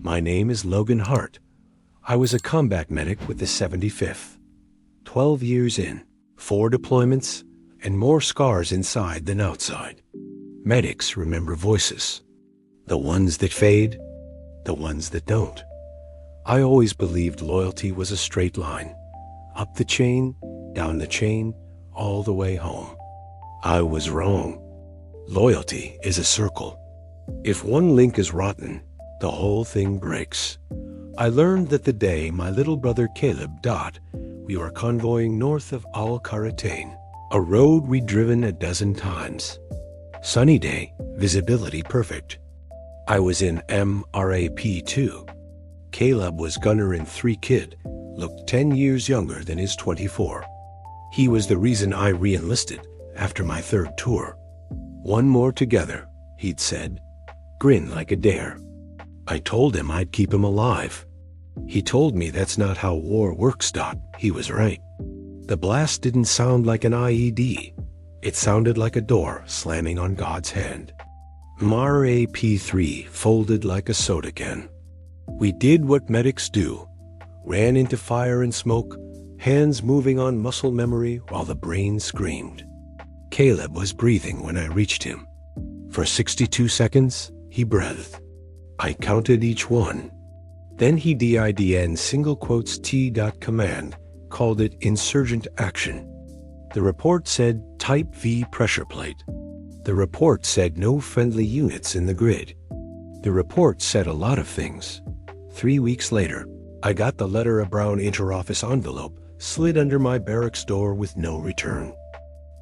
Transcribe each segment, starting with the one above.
My name is Logan Hart. I was a combat medic with the 75th. 12 years in, 4 deployments, and more scars inside than outside. Medics remember voices. The ones that fade, the ones that don't. I always believed loyalty was a straight line. Up the chain, down the chain, all the way home. I was wrong. Loyalty is a circle. If one link is rotten, the whole thing breaks. I learned that the day my little brother Caleb died, we were convoying north of Al Karatain, a road we'd driven a dozen times. Sunny day, visibility perfect. I was in MRAP2. Caleb was gunner in 3 Kid, looked 10 years younger than his 24. He was the reason I re-enlisted after my 3rd tour. One more together, he'd said, grin like a dare. I told him I'd keep him alive. He told me that's not how war works, Dot. He was right. The blast didn't sound like an IED. It sounded like a door slamming on God's hand. MRAP3 folded like a soda can. We did what medics do. Ran into fire and smoke, hands moving on muscle memory while the brain screamed. Caleb was breathing when I reached him. For 62 seconds, he breathed. I counted each one. Then he DIDN single quotes T.command, called it insurgent action. The report said Type V pressure plate. The report said no friendly units in the grid. The report said a lot of things. 3 weeks later, I got the letter a brown interoffice envelope slid under my barracks door with no return.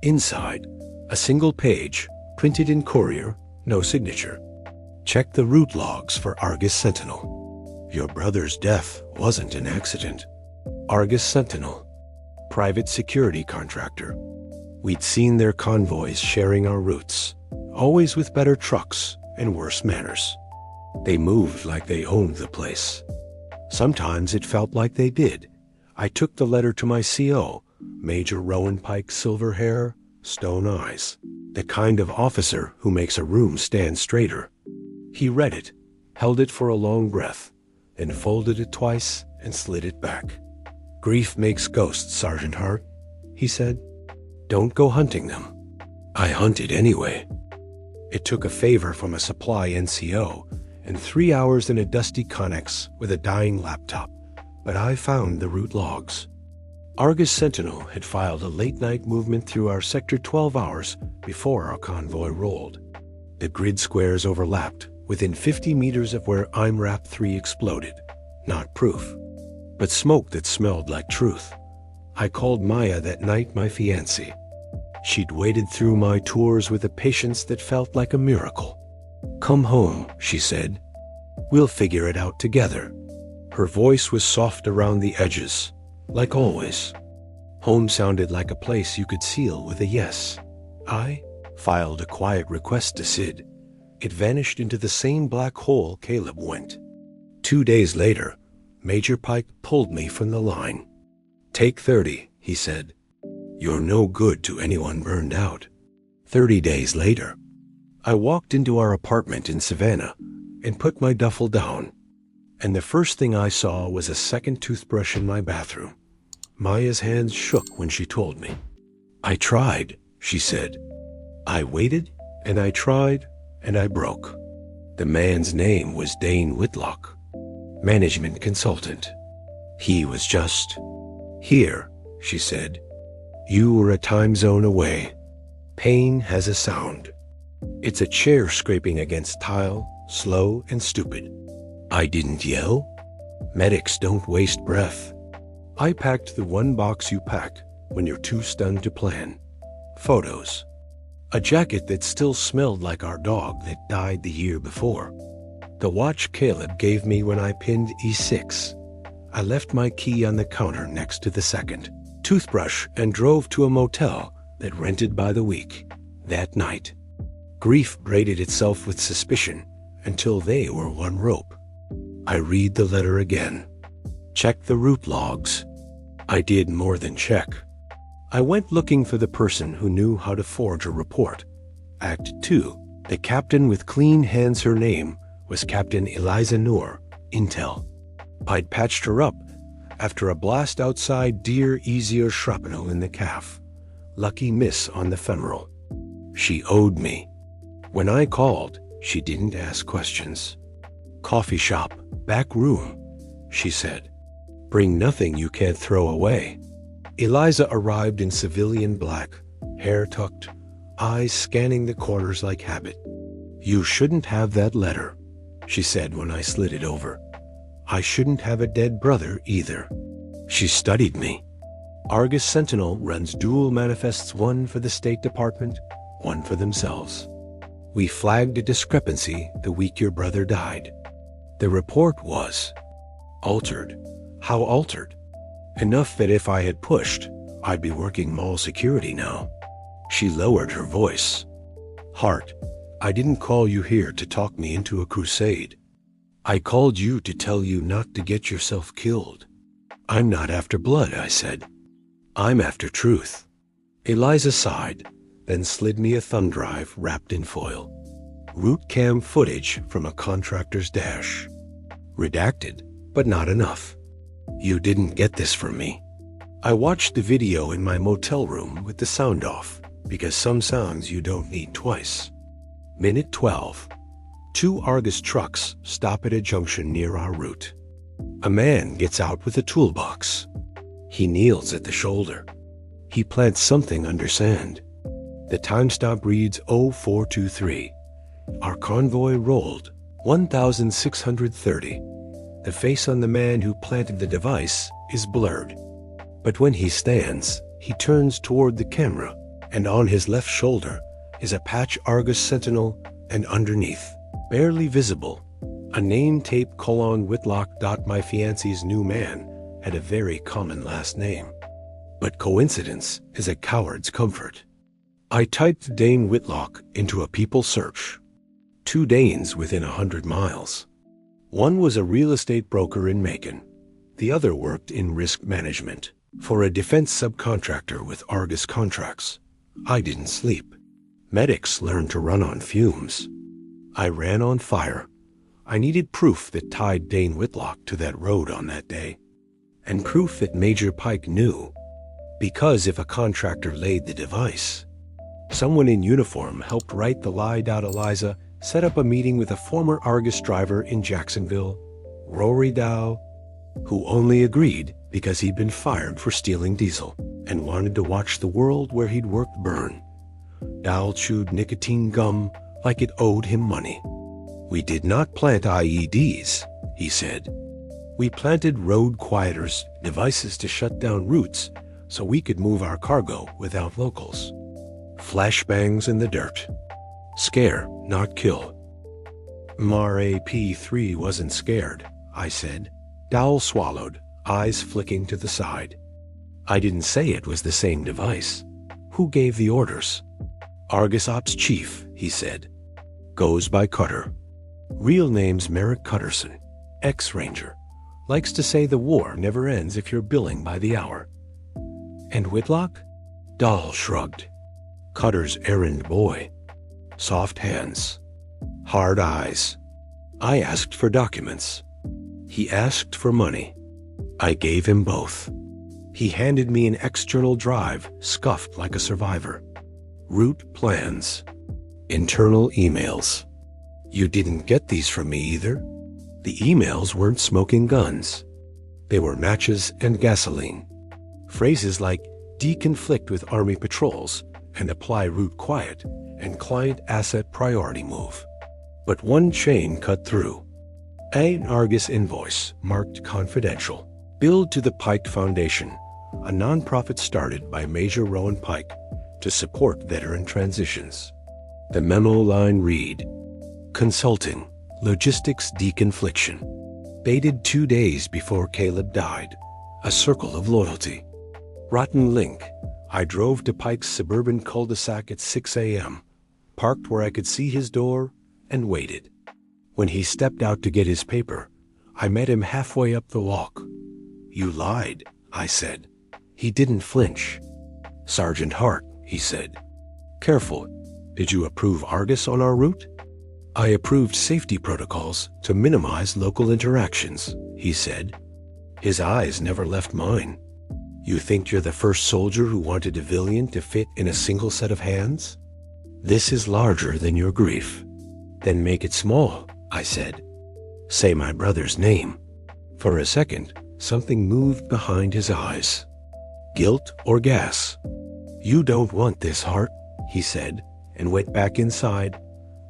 Inside, a single page, printed in Courier, no signature. Check the route logs for Argus Sentinel. Your brother's death wasn't an accident. Argus Sentinel, private security contractor. We'd seen their convoys sharing our routes, always with better trucks and worse manners. They moved like they owned the place. Sometimes it felt like they did. I took the letter to my CO, Major Rowan Pike, silver hair, stone eyes, the kind of officer who makes a room stand straighter. He read it, held it for a long breath, then folded it twice and slid it back. Grief makes ghosts, Sergeant Hart, he said. Don't go hunting them. I hunted anyway. It took a favor from a supply NCO and 3 hours in a dusty Connex with a dying laptop, but I found the route logs. Argus Sentinel had filed a late-night movement through our sector 12 hours before our convoy rolled. The grid squares overlapped within 50 meters of where IMRAP 3 exploded. Not proof, but smoke that smelled like truth. I called Maya that night my fiancée. She'd waded through my tours with a patience that felt like a miracle. Come home, she said. We'll figure it out together. Her voice was soft around the edges, like always. Home sounded like a place you could seal with a yes. I filed a quiet request to Sid. It vanished into the same black hole Caleb went. 2 days later, Major Pike pulled me from the line. Take 30, he said. You're no good to anyone burned out. 30 days later, I walked into our apartment in Savannah and put my duffel down. And the first thing I saw was a second toothbrush in my bathroom. Maya's hands shook when she told me. I tried, she said. I waited, and I tried, and I broke. The man's name was Dane Whitlock, management consultant. He was just... Here, she said. You were a time zone away. Pain has a sound. It's a chair scraping against tile, slow and stupid. I didn't yell. Medics don't waste breath. I packed the one box you pack when you're too stunned to plan. Photos. A jacket that still smelled like our dog that died the year before. The watch Caleb gave me when I pinned E6. I left my key on the counter next to the second toothbrush and drove to a motel that rented by the week. That night, grief braided itself with suspicion until they were one rope. I read the letter again. Check the route logs. I did more than check. I went looking for the person who knew how to forge a report. Act 2. The captain with clean hands, her name was Captain Eliza Noor, intel. I'd patched her up after a blast outside dear easier shrapnel in the calf. Lucky miss on the femoral. She owed me. When I called, she didn't ask questions. Coffee shop, back room, she said. Bring nothing you can't throw away. Eliza arrived in civilian black, hair tucked, eyes scanning the corners like habit. You shouldn't have that letter, she said when I slid it over. I shouldn't have a dead brother either. She studied me. Argus Sentinel runs dual manifests, one for the State Department, one for themselves. We flagged a discrepancy the week your brother died. The report was altered. How altered? Enough that if I had pushed, I'd be working mall security now. She lowered her voice. Hart, I didn't call you here to talk me into a crusade. I called you to tell you not to get yourself killed. I'm not after blood, I said. I'm after truth. Eliza sighed, then slid me a thumb drive wrapped in foil. Root cam footage from a contractor's dash. Redacted, but not enough. You didn't get this from me. I watched the video in my motel room with the sound off, because some sounds you don't need twice. Minute 12. 2 Argus trucks stop at a junction near our route. A man gets out with a toolbox. He kneels at the shoulder. He plants something under sand. The timestamp reads 0423. Our convoy rolled 1,630. The face on the man who planted the device is blurred. But when he stands, he turns toward the camera, and on his left shoulder is a patch Argus Sentinel, and underneath, barely visible, a name tape : Whitlock. My fiancé's new man had a very common last name. But coincidence is a coward's comfort. I typed Dane Whitlock into a people search. 2 Danes within 100 miles. One was a real estate broker in Macon. The other worked in risk management for a defense subcontractor with Argus contracts. I didn't sleep. Medics learn to run on fumes. I ran on fire. I needed proof that tied Dane Whitlock to that road on that day. And proof that Major Pike knew. Because if a contractor laid the device, someone in uniform helped write the lie. Eliza set up a meeting with a former Argus driver in Jacksonville, Rory Dow, who only agreed because he'd been fired for stealing diesel and wanted to watch the world where he'd worked burn. Dow chewed nicotine gum like it owed him money. We did not plant IEDs, he said. We planted road quieters, devices to shut down routes so we could move our cargo without locals. Flashbangs in the dirt. Scare, not kill. MRAP-3 wasn't scared, I said. Dowell swallowed, eyes flicking to the side. I didn't say it was the same device. Who gave the orders? Argus Ops Chief, he said. Goes by Cutter. Real name's Merrick Cutterson, ex-ranger. Likes to say the war never ends if you're billing by the hour. And Whitlock? Dahl shrugged. Cutter's errand boy. Soft hands. Hard eyes. I asked for documents. He asked for money. I gave him both. He handed me an external drive, scuffed like a survivor. Route plans. Internal emails. You didn't get these from me either. The emails weren't smoking guns. They were matches and gasoline. Phrases like deconflict with Army patrols and apply route quiet and client asset priority move. But one chain cut through. An Argus invoice marked confidential, billed to the Pike Foundation, a nonprofit started by Major Rowan Pike to support veteran transitions. The memo line read, Consulting, Logistics Deconfliction. Dated 2 days before Caleb died. A circle of loyalty. Rotten link. I drove to Pike's suburban cul-de-sac at 6 a.m., parked where I could see his door, and waited. When he stepped out to get his paper, I met him halfway up the walk. You lied, I said. He didn't flinch. Sergeant Hart, he said. Careful. Did you approve Argus on our route? I approved safety protocols to minimize local interactions, he said. His eyes never left mine. You think you're the first soldier who wanted a villain to fit in a single set of hands? This is larger than your grief. Then make it small, I said. Say my brother's name. For a second, something moved behind his eyes. Guilt or gas? You don't want this, Hart, he said, and went back inside,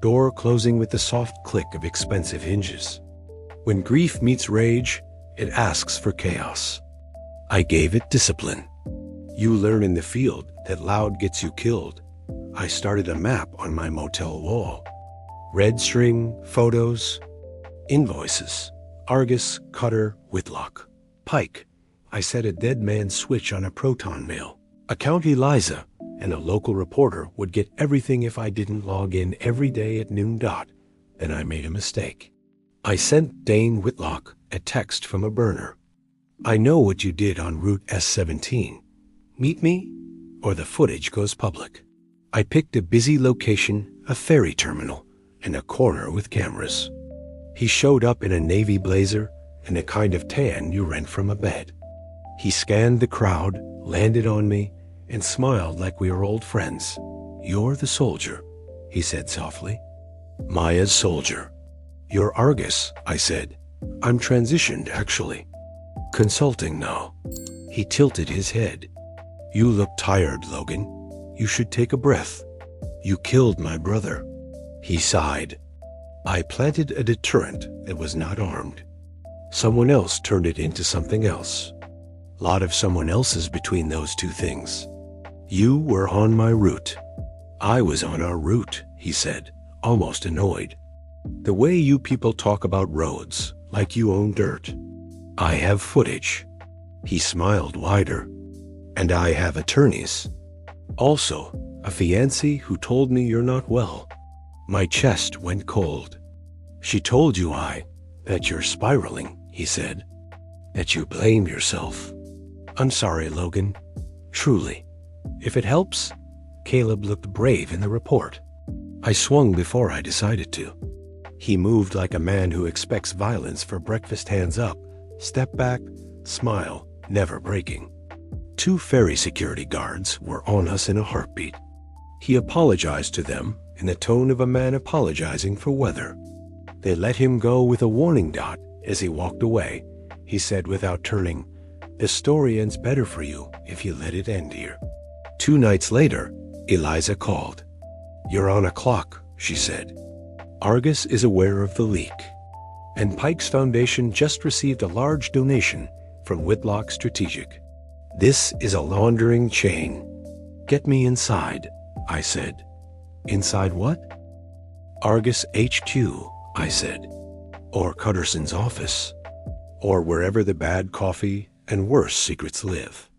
door closing with the soft click of expensive hinges. When grief meets rage, it asks for chaos. I gave it discipline. You learn in the field that loud gets you killed. I started a map on my motel wall. Red string, photos, invoices, Argus, Cutter, Whitlock, Pike. I set a dead man's switch on a proton mail. A county Liza and a local reporter would get everything if I didn't log in every day at noon dot. Then I made a mistake. I sent Dane Whitlock a text from a burner. I know what you did on Route S17. Meet me, or the footage goes public. I picked a busy location, a ferry terminal, and a corner with cameras. He showed up in a navy blazer and a kind of tan you rent from a bed. He scanned the crowd, landed on me, and smiled like we were old friends. You're the soldier, he said softly. Maya's soldier. You're Argus, I said. I'm transitioned, actually. Consulting now. He tilted his head. You look tired, Logan. You should take a breath. You killed my brother. He sighed. I planted a deterrent that was not armed. Someone else turned it into something else. Lot of someone else's between those two things. You were on my route. I was on our route, he said, almost annoyed. The way you people talk about roads, like you own dirt. I have footage. He smiled wider. And I have attorneys. Also, a fiancée who told me you're not well. My chest went cold. She told you that you're spiraling, he said. That you blame yourself. I'm sorry, Logan. Truly. If it helps, Caleb looked brave in the report. I swung before I decided to. He moved like a man who expects violence for breakfast, hands up, step back, smile, never breaking. 2 ferry security guards were on us in a heartbeat. He apologized to them in the tone of a man apologizing for weather. They let him go with a warning dot as he walked away. He said without turning, "The story ends better for you if you let it end here." 2 nights later, Eliza called. "You're on a clock," she said. Argus is aware of the leak. And Pike's Foundation just received a large donation from Whitlock Strategic. This is a laundering chain. Get me inside, I said. Inside what? Argus HQ, I said. Or Cutterson's office. Or wherever the bad coffee and worse secrets live.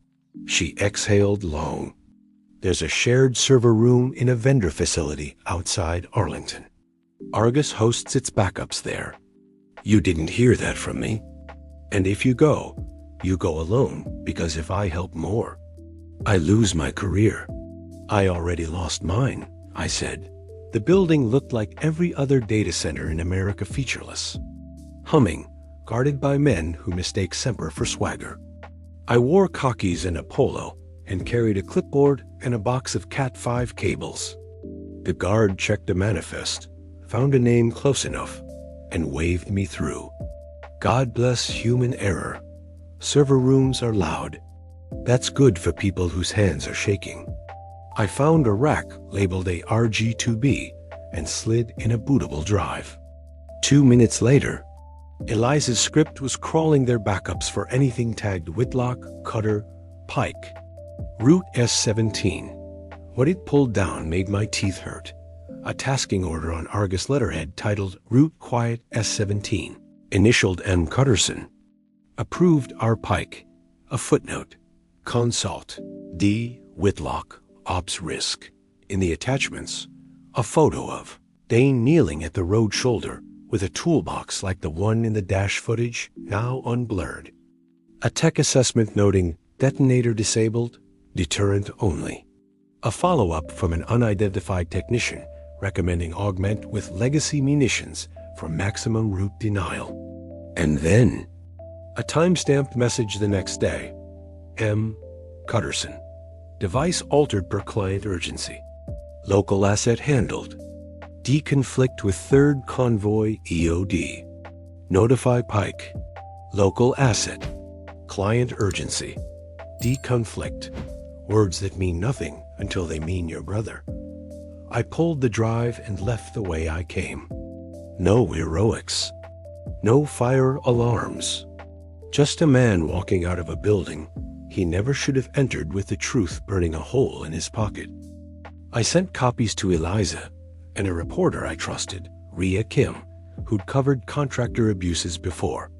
She exhaled long. There's a shared server room in a vendor facility outside Arlington. Argus hosts its backups there. You didn't hear that from me. And if you go alone, because if I help more, I lose my career. I already lost mine, I said. The building looked like every other data center in America, featureless. Humming, guarded by men who mistake Semper for swagger. I wore khakis and a polo and carried a clipboard and a box of Cat 5 cables. The guard checked a manifest, found a name close enough, and waved me through. God bless human error. Server rooms are loud. That's good for people whose hands are shaking. I found a rack labeled a RG2B and slid in a bootable drive. 2 minutes later, Eliza's script was crawling their backups for anything tagged Whitlock, Cutter, Pike. Route S17. What it pulled down made my teeth hurt. A tasking order on Argus letterhead titled Route Quiet S17, initialed M. Cutterson. Approved R. Pike. A footnote. Consult. D. Whitlock. Ops risk. In the attachments, a photo of Dane kneeling at the road shoulder with a toolbox like the one in the dash footage, now unblurred. A tech assessment noting detonator disabled, deterrent only. A follow-up from an unidentified technician recommending augment with legacy munitions for maximum route denial. And then, a time-stamped message the next day. M. Cutterson. Device altered per client urgency. Local asset handled. Deconflict with third convoy EOD. Notify Pike. Local asset. Client urgency. Deconflict. Words that mean nothing until they mean your brother. I pulled the drive and left the way I came. No heroics. No fire alarms. Just a man walking out of a building he never should have entered with the truth burning a hole in his pocket. I sent copies to Eliza and a reporter I trusted, Rhea Kim, who'd covered contractor abuses before.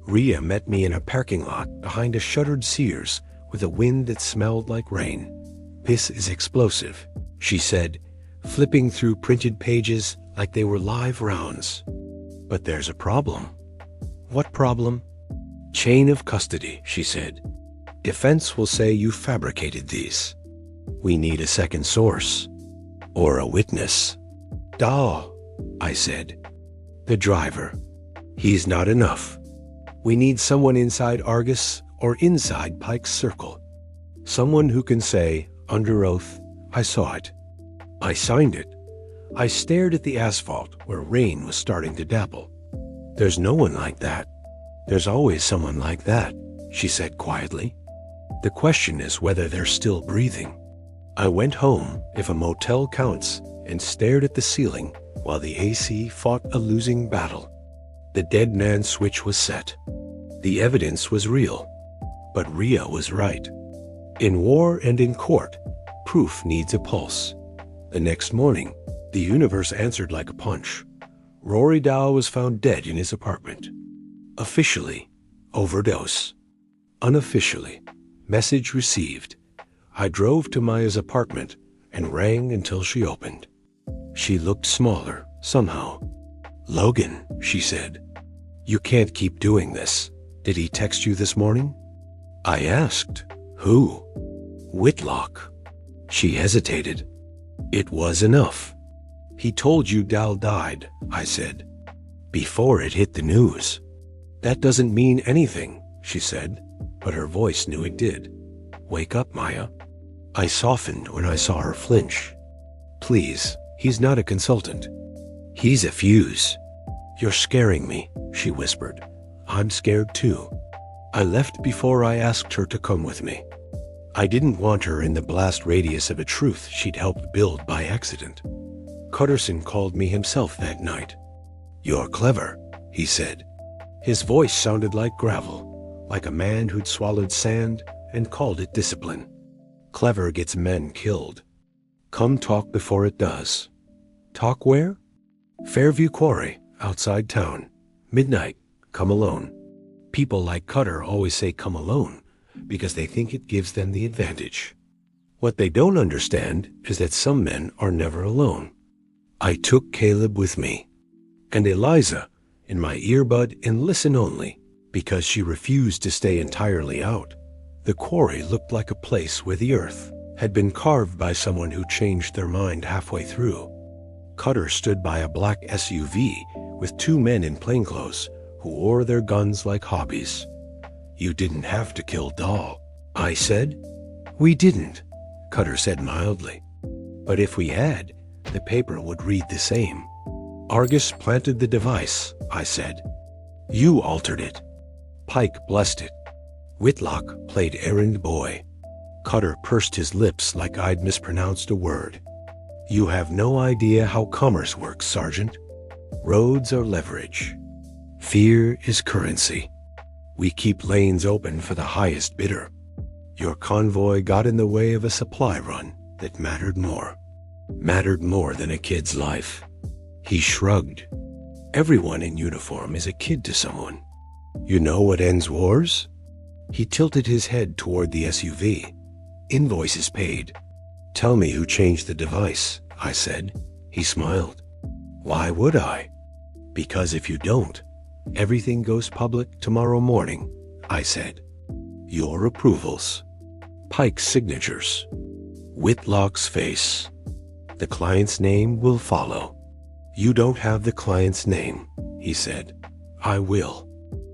Rhea met me in a parking lot behind a shuttered Sears with a wind that smelled like rain. "This is explosive," she said, flipping through printed pages like they were live rounds. "But there's a problem." "What problem?" "Chain of custody," she said. "Defense will say you fabricated these. We need a second source. Or a witness." "Dahl," I said. "The driver. He's not enough. We need someone inside Argus or inside Pike's Circle. Someone who can say, under oath, I saw it. I signed it." I stared at the asphalt where rain was starting to dabble. "There's no one like that." "There's always someone like that," she said quietly. "The question is whether they're still breathing." I went home, if a motel counts, and stared at the ceiling while the AC fought a losing battle. The dead man switch was set. The evidence was real. But Rhea was right. In war and in court, proof needs a pulse. The next morning, the universe answered like a punch. Rory Dow was found dead in his apartment. Officially, overdose. Unofficially, message received. I drove to Maya's apartment and rang until she opened. She looked smaller, somehow. "Logan," she said. "You can't keep doing this. Did he text you this morning?" I asked. "Who?" "Whitlock." She hesitated. "It was enough." "He told you Dal died," I said. "Before it hit the news." "That doesn't mean anything," she said, but her voice knew it did. "Wake up, Maya." I softened when I saw her flinch. "Please, he's not a consultant. He's a fuse." "You're scaring me," she whispered. "I'm scared too." I left before I asked her to come with me. I didn't want her in the blast radius of a truth she'd helped build by accident. Cutterson called me himself that night. "You're clever," he said. His voice sounded like gravel, like a man who'd swallowed sand and called it discipline. "Clever gets men killed. Come talk before it does." "Talk where?" "Fairview Quarry, outside town. Midnight. Come alone." People like Cutter always say come alone because they think it gives them the advantage. What they don't understand is that some men are never alone. I took Caleb with me, and Eliza in my earbud and listen only, because she refused to stay entirely out. The quarry looked like a place where the earth had been carved by someone who changed their mind halfway through. Cutter stood by a black SUV with two men in plainclothes who wore their guns like hobbies. "You didn't have to kill Dahl," I said. "We didn't," Cutter said mildly. "But if we had, the paper would read the same." "Argus planted the device," I said. "You altered it." Pike blessed it. Whitlock played errand boy. Cutter pursed his lips like I'd mispronounced a word. "You have no idea how commerce works, Sergeant. Roads are leverage. Fear is currency. We keep lanes open for the highest bidder. Your convoy got in the way of a supply run that mattered more than a kid's life." He shrugged. "Everyone in uniform is a kid to someone. You know what ends wars?" He tilted his head toward the SUV. "Invoices paid." "Tell me who changed the device," I said. He smiled. "Why would I?" "Because if you don't, everything goes public tomorrow morning," I said. "Your approvals. Pike's signatures. Whitlock's face. The client's name will follow. You don't have the client's name, he said. I will.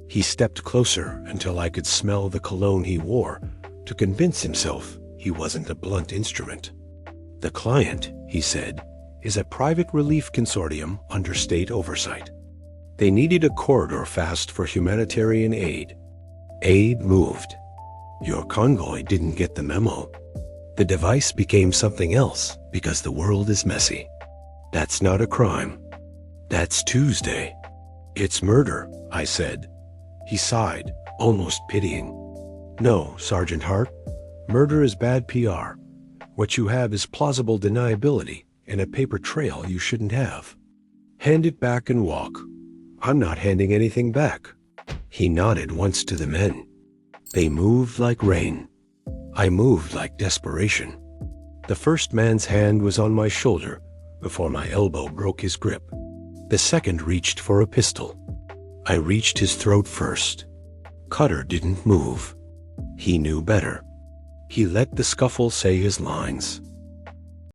He stepped closer until I could smell the cologne he wore to convince himself he wasn't a blunt instrument. The client, he said, is a private relief consortium under state oversight. They needed a corridor fast for humanitarian aid. Aid moved. Your convoy didn't get the memo. The device became something else because the world is messy. That's not a crime. That's Tuesday. It's murder, I said. He sighed, almost pitying. No, Sergeant Hart. Murder is bad PR. What you have is plausible deniability and a paper trail you shouldn't have. Hand it back and walk. I'm not handing anything back. He nodded once to the men. They moved like rain. I moved like desperation. The first man's hand was on my shoulder before my elbow broke his grip. The second reached for a pistol. I reached his throat first. Cutter didn't move. He knew better. He let the scuffle say his lines.